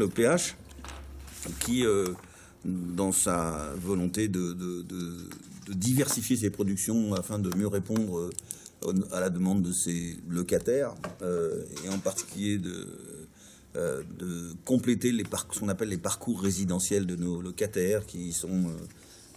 l'OPH, qui, dans sa volonté de diversifier ses productions afin de mieux répondre à la demande de ses locataires, et en particulier de compléter ce qu'on appelle les parcours résidentiels de nos locataires, qui sont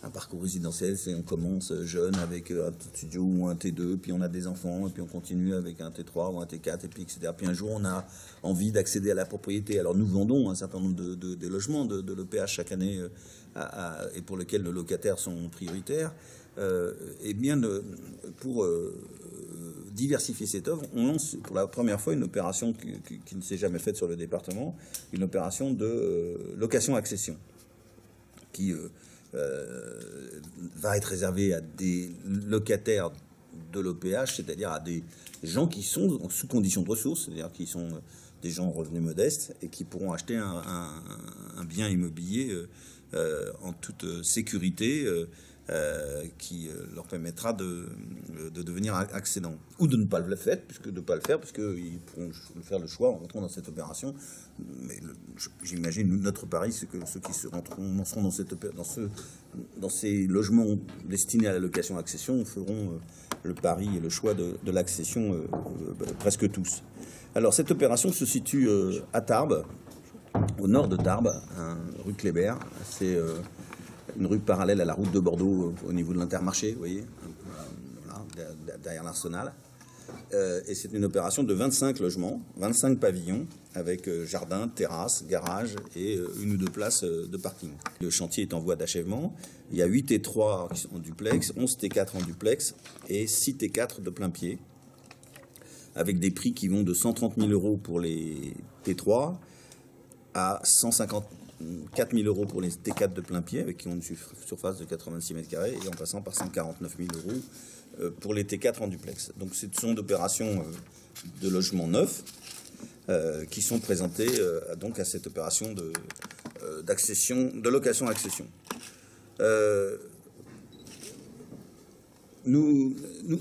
un parcours résidentiel, c'est on commence jeune avec un studio ou un T2, puis on a des enfants, et puis on continue avec un T3 ou un T4, et puis etc. Puis un jour, on a envie d'accéder à la propriété. Alors nous vendons un certain nombre de logements de l'EPH chaque année, et pour lesquels nos locataires sont prioritaires. Et bien, pour diversifier cette offre, on lance pour la première fois une opération qui ne s'est jamais faite sur le département, une opération de location-accession, qui va être réservé à des locataires de l'OPH, c'est-à-dire à des gens qui sont sous condition de ressources, c'est-à-dire qui sont des gens revenus modestes et qui pourront acheter un bien immobilier en toute sécurité, qui leur permettra de devenir accédants, ou de ne pas le faire, puisqu'ils pourront faire le choix en rentrant dans cette opération. Mais j'imagine notre pari, c'est que ceux qui seront dans ces logements destinés à la location-accession feront le pari et le choix de l'accession, presque tous. Alors cette opération se situe à Tarbes, au nord de Tarbes, rue Kléber. C'est une rue parallèle à la route de Bordeaux, au niveau de l'Intermarché, vous voyez, voilà, derrière l'Arsenal. Et c'est une opération de 25 logements, 25 pavillons, avec jardin, terrasse, garage et une ou deux places de parking. Le chantier est en voie d'achèvement. Il y a 8 T3 qui sont en duplex, 11 T4 en duplex et 6 T4 de plein pied, avec des prix qui vont de 130 000 € pour les T3 à 154 000 € pour les T4 de plein pied, avec qui ont une surface de 86 mètres carrés, et en passant par 149 000 € pour les T4 en duplex. Donc ce sont d'opérations de logements neufs qui sont présentées donc à cette opération de location-accession. Nous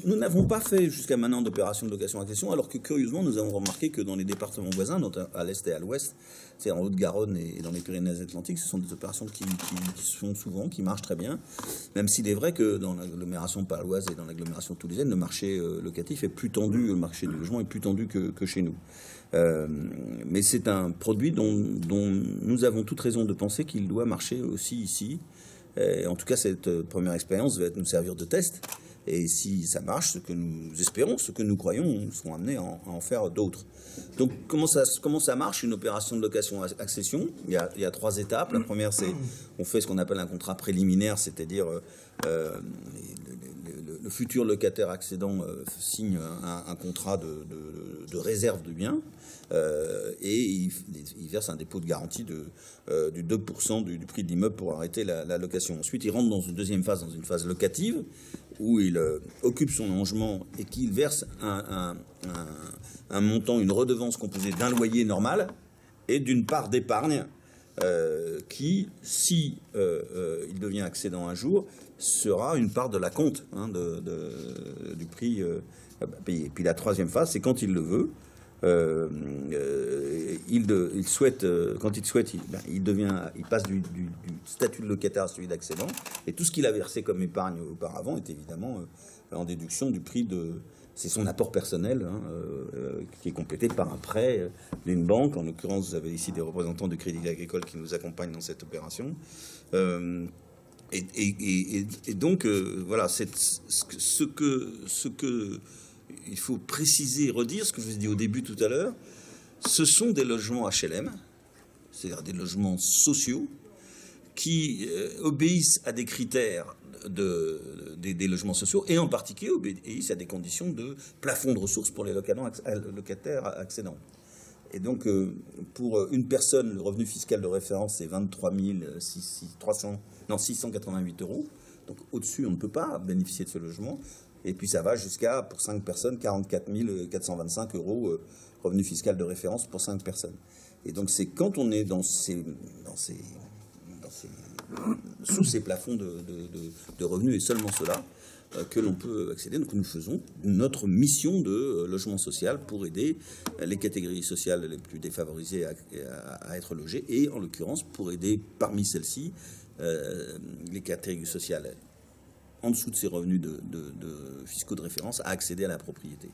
n'avons pas fait jusqu'à maintenant d'opération de location-accession, alors que curieusement, nous avons remarqué que dans les départements voisins, à l'est et à l'ouest, c'est en Haute-Garonne et dans les Pyrénées-Atlantiques, ce sont des opérations qui marchent très bien, même s'il est vrai que dans l'agglomération paloise et dans l'agglomération toulousaine, le marché locatif est plus tendu, le marché du logement est plus tendu que chez nous. Mais c'est un produit dont nous avons toute raison de penser qu'il doit marcher aussi ici. Et en tout cas, cette première expérience va nous servir de test. Et si ça marche, ce que nous espérons, ce que nous croyons, nous serons amenés à en faire d'autres. Donc, comment ça marche, une opération de location-accession ? Il y a 3 étapes. La première, c'est on fait ce qu'on appelle un contrat préliminaire, c'est-à-dire le futur locataire accédant signe un contrat de réserve de biens, et il verse un dépôt de garantie du 2% du prix de l'immeuble pour arrêter la location. Ensuite, il rentre dans une deuxième phase, dans une phase locative, où il occupe son logement et qu'il verse un montant, une redevance composée d'un loyer normal et d'une part d'épargne qui, si il devient accédant un jour, sera une part de la compte du prix payé. Puis la troisième phase, c'est quand il le veut. Il souhaite, quand il souhaite, il passe du statut de locataire à celui d'accédant, et tout ce qu'il a versé comme épargne auparavant est évidemment en déduction du prix c'est son apport personnel, qui est complété par un prêt d'une banque. En l'occurrence, vous avez ici des représentants du Crédit Agricole qui nous accompagnent dans cette opération. Et donc, voilà, ce que il faut préciser et redire, ce que je vous ai dit au début tout à l'heure, ce sont des logements HLM, c'est-à-dire des logements sociaux, qui obéissent à des critères des logements sociaux, et en particulier obéissent à des conditions de plafond de ressources pour les locataires accédants. Et donc, pour une personne, le revenu fiscal de référence, c'est 23 688 €. Donc, au-dessus, on ne peut pas bénéficier de ce logement. Et puis, ça va jusqu'à, pour 5 personnes, 44 425 € revenu fiscal de référence pour 5 personnes. Et donc, c'est quand on est sous ces plafonds de revenus, et seulement cela, que l'on peut accéder. Donc nous faisons notre mission de logement social pour aider les catégories sociales les plus défavorisées à être logées et en l'occurrence pour aider parmi celles-ci les catégories sociales en dessous de ces revenus fiscaux de référence à accéder à la propriété.